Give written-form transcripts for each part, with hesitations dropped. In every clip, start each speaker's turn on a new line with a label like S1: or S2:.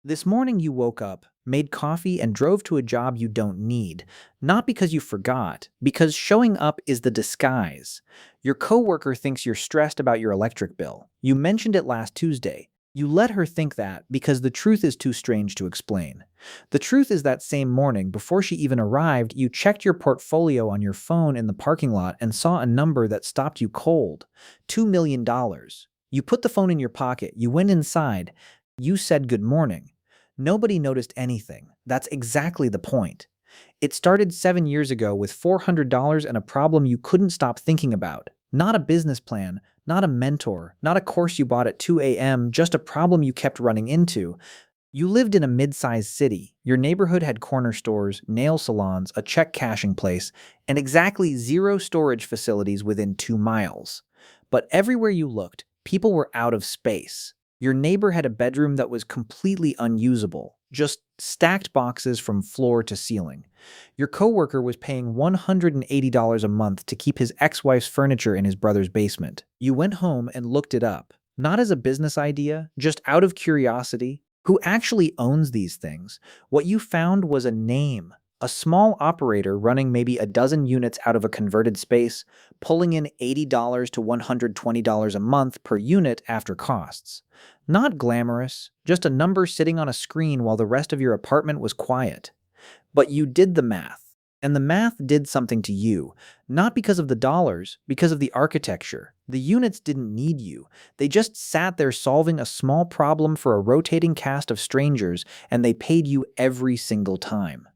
S1: This morning you woke up, made coffee, and drove to a job you don't need, not because you forgot, because showing up is the disguise. Your coworker thinks you're stressed about your electric bill. You mentioned it last Tuesday. You let her think that because the truth is too strange to explain. The truth is that same morning, before she even arrived, you checked your portfolio on your phone in the parking lot and saw a number that stopped you cold. $2 million. You put the phone in your pocket, you went inside, you said good morning. Nobody noticed anything. That's exactly the point. It started 7 years ago with $400 and a problem you couldn't stop thinking about. Not a business plan, not a mentor, not a course you bought at 2 a.m., just a problem you kept running into. You lived in a mid-sized city. Your neighborhood had corner stores, nail salons, a check cashing place, and exactly zero storage facilities within 2 miles. But everywhere you looked, people were out of space. Your neighbor had a bedroom that was completely unusable, just stacked boxes from floor to ceiling. Your coworker was paying $180 a month to keep his ex-wife's furniture in his brother's basement. You went home and looked it up, not as a business idea, just out of curiosity. Who actually owns these things? What you found was a name, a small operator running maybe a dozen units out of a converted space, pulling in $80 to $120 a month per unit after costs. Not glamorous, just a number sitting on a screen while the rest of your apartment was quiet. But you did the math. And the math did something to you, not because of the dollars, because of the architecture. The units didn't need you. They just sat there solving a small problem for a rotating cast of strangers, and they paid you every single time.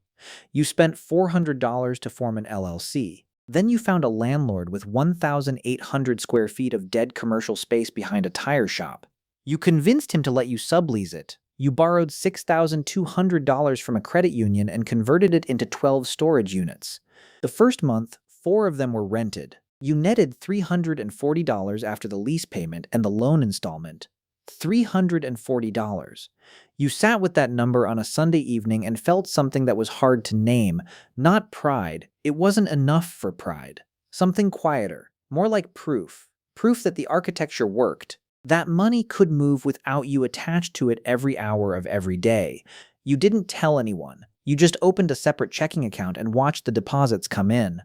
S1: You spent $400 to form an LLC. Then you found a landlord with 1,800 square feet of dead commercial space behind a tire shop. You convinced him to let you sublease it. You borrowed $6,200 from a credit union and converted it into 12 storage units. The first month, 4 of them were rented. You netted $340 after the lease payment and the loan installment. $340. You sat with that number on a Sunday evening and felt something that was hard to name. Not pride. It wasn't enough for pride. Something quieter. More like proof. Proof that the architecture worked. That money could move without you attached to it every hour of every day. You didn't tell anyone. You just opened a separate checking account and watched the deposits come in.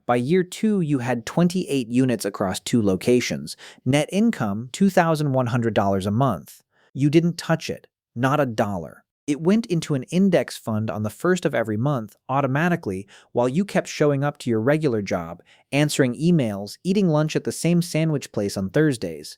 S1: By year 2, you had 28 units across 2 locations. Net income, $2,100 a month. You didn't touch it. Not a dollar. It went into an index fund on the first of every month automatically while you kept showing up to your regular job, answering emails, eating lunch at the same sandwich place on Thursdays.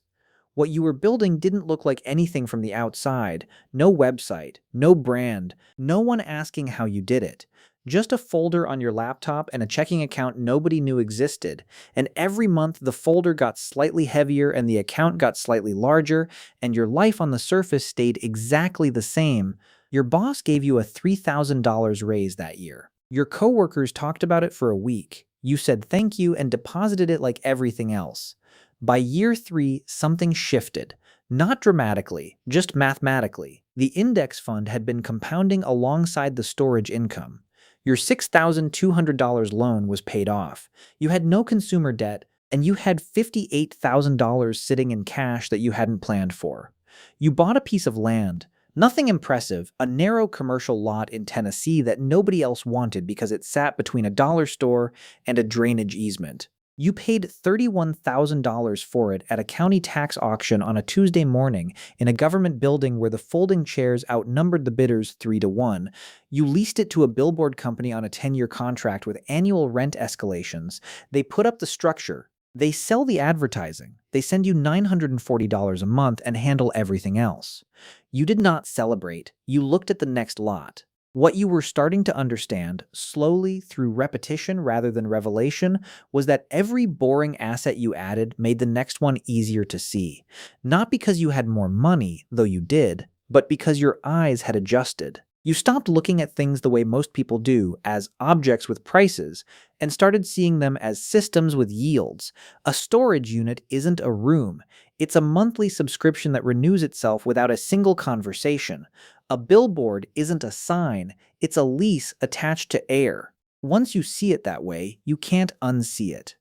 S1: What you were building didn't look like anything from the outside. No website, no brand, no one asking how you did it. Just a folder on your laptop and a checking account nobody knew existed. And every month the folder got slightly heavier and the account got slightly larger, and your life on the surface stayed exactly the same. Your boss gave you a $3,000 raise that year. Your coworkers talked about it for a week. You said thank you and deposited it like everything else. By year 3, something shifted. Not dramatically, just mathematically. The index fund had been compounding alongside the storage income. Your $6,200 loan was paid off. You had no consumer debt, and you had $58,000 sitting in cash that you hadn't planned for. You bought a piece of land. Nothing impressive, a narrow commercial lot in Tennessee that nobody else wanted because it sat between a dollar store and a drainage easement. You paid $31,000 for it at a county tax auction on a Tuesday morning in a government building where the folding chairs outnumbered the bidders 3-1. You leased it to a billboard company on a 10-year contract with annual rent escalations. They put up the structure. They sell the advertising. They send you $940 a month and handle everything else. You did not celebrate. You looked at the next lot. What you were starting to understand, slowly through repetition rather than revelation, was that every boring asset you added made the next one easier to see. Not because you had more money, though you did, but because your eyes had adjusted. You stopped looking at things the way most people do, as objects with prices, and started seeing them as systems with yields. A storage unit isn't a room. It's a monthly subscription that renews itself without a single conversation. A billboard isn't a sign, it's a lease attached to air. Once you see it that way, you can't unsee it.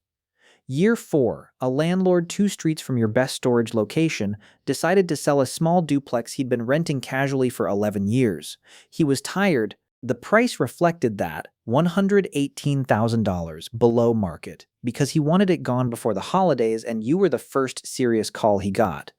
S1: Year 4, a landlord 2 streets from your best storage location decided to sell a small duplex he'd been renting casually for 11 years. He was tired. The price reflected that $118,000 below market because he wanted it gone before the holidays and you were the first serious call he got.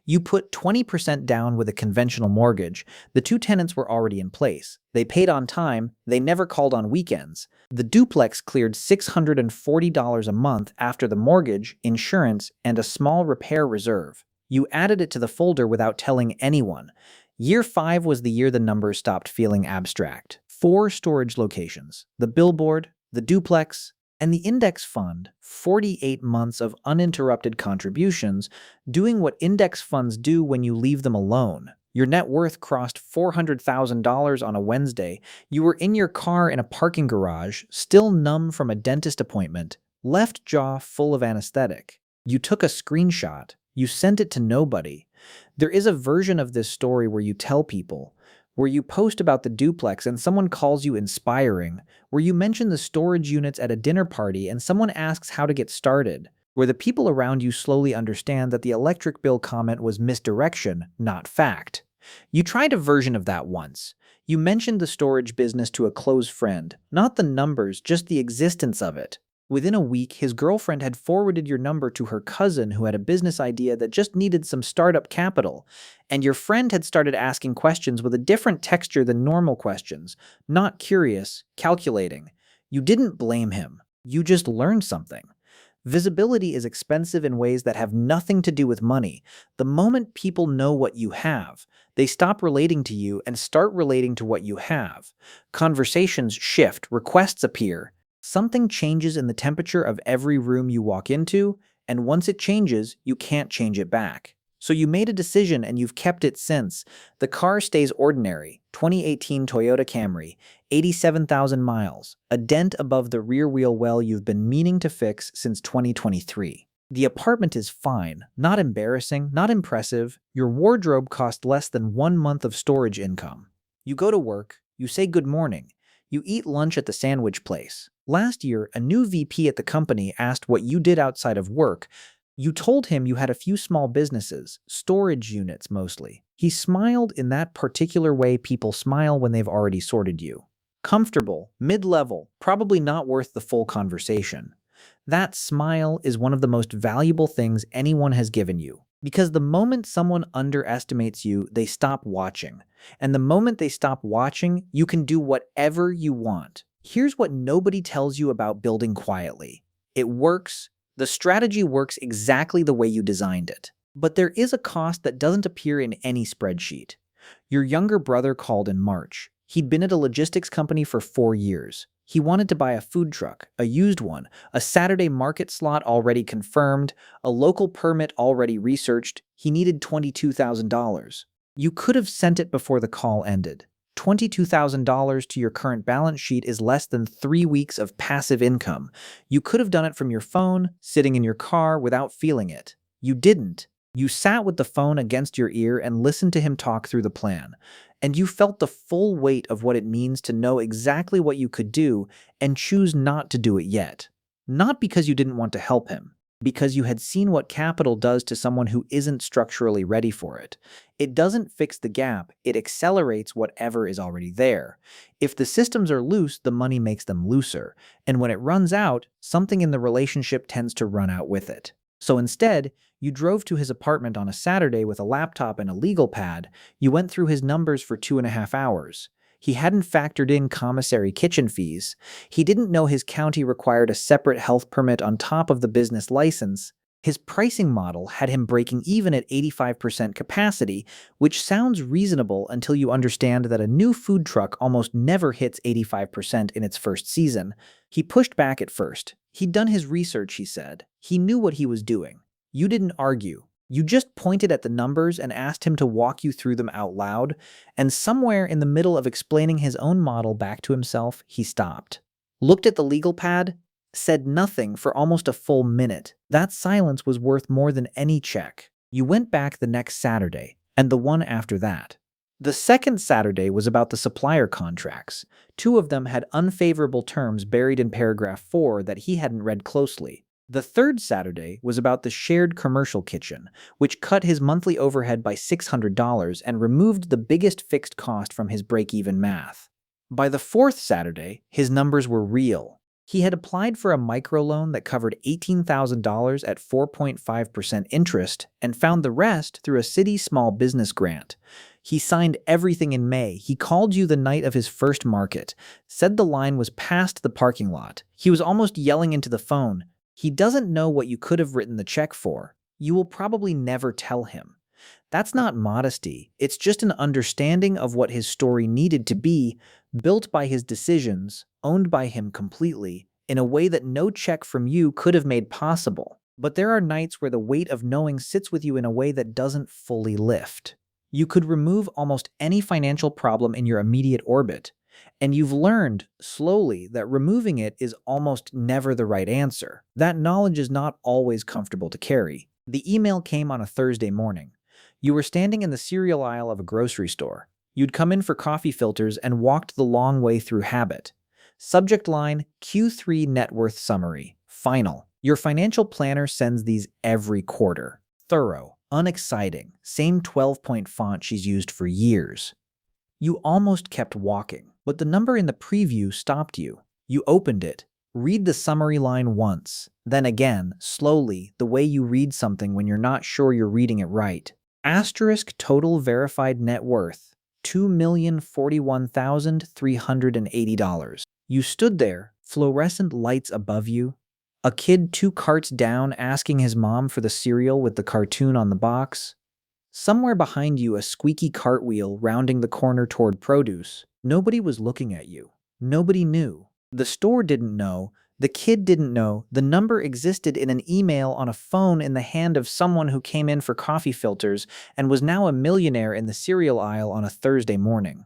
S1: You put 20% down with a conventional mortgage. The 2 tenants were already in place. They paid on time. They never called on weekends. The duplex cleared $640 a month after the mortgage, insurance, and a small repair reserve. You added it to the folder without telling anyone. Year 5 was the year the numbers stopped feeling abstract. 4 storage locations, the billboard, the duplex, and the index fund, 48 months of uninterrupted contributions, doing what index funds do when you leave them alone. Your net worth crossed $400,000 on a Wednesday. You were in your car in a parking garage, still numb from a dentist appointment, left jaw full of anesthetic. You took a screenshot. You sent it to nobody. There is a version of this story where you tell people, where you post about the duplex and someone calls you inspiring, where you mention the storage units at a dinner party and someone asks how to get started, where the people around you slowly understand that the electric bill comment was misdirection, not fact. You tried a version of that once. You mentioned the storage business to a close friend, not the numbers, just the existence of it. Within a week, his girlfriend had forwarded your number to her cousin who had a business idea that just needed some startup capital, and your friend had started asking questions with a different texture than normal questions, not curious, calculating. You didn't blame him. You just learned something. Visibility is expensive in ways that have nothing to do with money. The moment people know what you have, they stop relating to you and start relating to what you have. Conversations shift, requests appear. Something changes in the temperature of every room you walk into, and once it changes, you can't change it back. So you made a decision and you've kept it since. The car stays ordinary, 2018 Toyota Camry, 87,000 miles, a dent above the rear wheel well you've been meaning to fix since 2023. The apartment is fine, not embarrassing, not impressive. Your wardrobe cost less than 1 month of storage income. You go to work, you say good morning, you eat lunch at the sandwich place. Last year, a new VP at the company asked what you did outside of work. You told him you had a few small businesses, storage units mostly. He smiled in that particular way people smile when they've already sorted you. Comfortable, mid-level, probably not worth the full conversation. That smile is one of the most valuable things anyone has given you. Because the moment someone underestimates you, they stop watching. And the moment they stop watching, you can do whatever you want. Here's what nobody tells you about building quietly. It works. The strategy works exactly the way you designed it. But there is a cost that doesn't appear in any spreadsheet. Your younger brother called in March. He'd been at a logistics company for 4 years. He wanted to buy a food truck, a used one, a Saturday market slot already confirmed, a local permit already researched. He needed $22,000. You could have sent it before the call ended. $22,000 to your current balance sheet is less than 3 weeks of passive income. You could have done it from your phone, sitting in your car without feeling it. You didn't. You sat with the phone against your ear and listened to him talk through the plan. And you felt the full weight of what it means to know exactly what you could do and choose not to do it yet. Not because you didn't want to help him, because you had seen what capital does to someone who isn't structurally ready for it. It doesn't fix the gap, it accelerates whatever is already there. If the systems are loose, the money makes them looser. And when it runs out, something in the relationship tends to run out with it. So instead, you drove to his apartment on a Saturday with a laptop and a legal pad. You went through his numbers for 2.5 hours. He hadn't factored in commissary kitchen fees. He didn't know his county required a separate health permit on top of the business license. His pricing model had him breaking even at 85% capacity, which sounds reasonable until you understand that a new food truck almost never hits 85% in its first season. He pushed back at first. He'd done his research, he said. He knew what he was doing. You didn't argue. You just pointed at the numbers and asked him to walk you through them out loud, and somewhere in the middle of explaining his own model back to himself, he stopped. Looked at the legal pad, said nothing for almost a full minute. That silence was worth more than any check. You went back the next Saturday, and the one after that. The second Saturday was about the supplier contracts. 2 of them had unfavorable terms buried in paragraph 4 that he hadn't read closely. The third Saturday was about the shared commercial kitchen, which cut his monthly overhead by $600 and removed the biggest fixed cost from his break-even math. By the fourth Saturday, his numbers were real. He had applied for a microloan that covered $18,000 at 4.5% interest and found the rest through a city small business grant. He signed everything in May. He called you the night of his first market, said the line was past the parking lot. He was almost yelling into the phone. He doesn't know what you could have written the check for. You will probably never tell him. That's not modesty. It's just an understanding of what his story needed to be, built by his decisions, owned by him completely, in a way that no check from you could have made possible. But there are nights where the weight of knowing sits with you in a way that doesn't fully lift. You could remove almost any financial problem in your immediate orbit, and you've learned, slowly, that removing it is almost never the right answer. That knowledge is not always comfortable to carry. The email came on a Thursday morning. You were standing in the cereal aisle of a grocery store. You'd come in for coffee filters and walked the long way through habit. Subject line, Q3 net worth summary. Final. Your financial planner sends these every quarter. Thorough, unexciting, same 12-point font she's used for years. You almost kept walking, but the number in the preview stopped you. You opened it. Read the summary line once, then again, slowly, the way you read something when you're not sure you're reading it right. Asterisk total verified net worth, $2,041,380. You stood there, fluorescent lights above you, a kid 2 carts down asking his mom for the cereal with the cartoon on the box. Somewhere behind you, a squeaky cartwheel rounding the corner toward produce. Nobody was looking at you. Nobody knew. The store didn't know. The kid didn't know. The number existed in an email on a phone in the hand of someone who came in for coffee filters and was now a millionaire in the cereal aisle on a Thursday morning.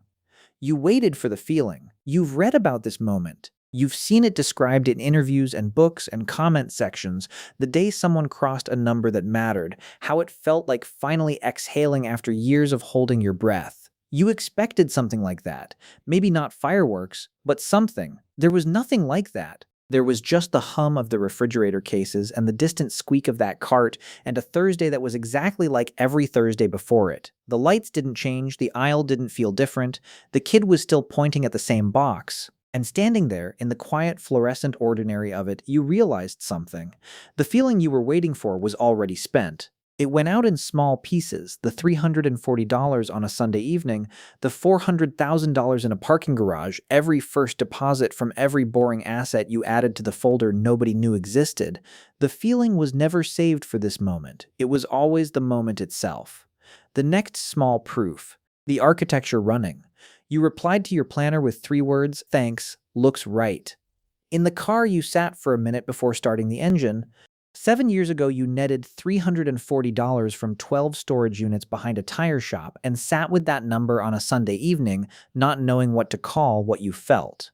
S1: You waited for the feeling. You've read about this moment. You've seen it described in interviews and books and comment sections, the day someone crossed a number that mattered, how it felt like finally exhaling after years of holding your breath. You expected something like that. Maybe not fireworks, but something. There was nothing like that. There was just the hum of the refrigerator cases and the distant squeak of that cart and a Thursday that was exactly like every Thursday before it. The lights didn't change, the aisle didn't feel different, the kid was still pointing at the same box. And standing there, in the quiet fluorescent ordinary of it, you realized something. The feeling you were waiting for was already spent. It went out in small pieces, the $340 on a Sunday evening, the $400,000 in a parking garage, every first deposit from every boring asset you added to the folder nobody knew existed. The feeling was never saved for this moment. It was always the moment itself. The next small proof, the architecture running. You replied to your planner with 3 words, thanks, looks right. In the car, you sat for a minute before starting the engine. 7 years ago, you netted $340 from 12 storage units behind a tire shop and sat with that number on a Sunday evening, not knowing what to call what you felt.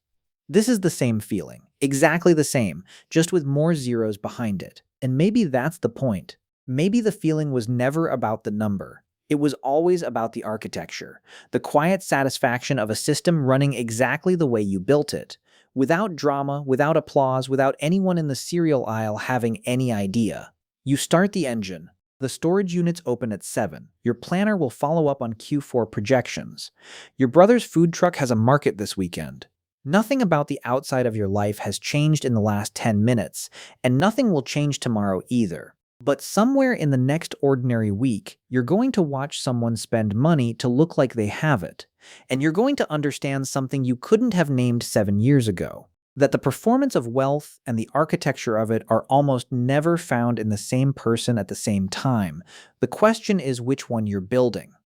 S1: This is the same feeling, exactly the same, just with more zeros behind it. And maybe that's the point. Maybe the feeling was never about the number. It was always about the architecture, the quiet satisfaction of a system running exactly the way you built it. Without drama, without applause, without anyone in the cereal aisle having any idea. You start the engine. The storage units open at 7. Your planner will follow up on Q4 projections. Your brother's food truck has a market this weekend. Nothing about the outside of your life has changed in the last 10 minutes, and nothing will change tomorrow either. But somewhere in the next ordinary week, you're going to watch someone spend money to look like they have it. And you're going to understand something you couldn't have named 7 years ago. That the performance of wealth and the architecture of it are almost never found in the same person at the same time. The question is which one you're building.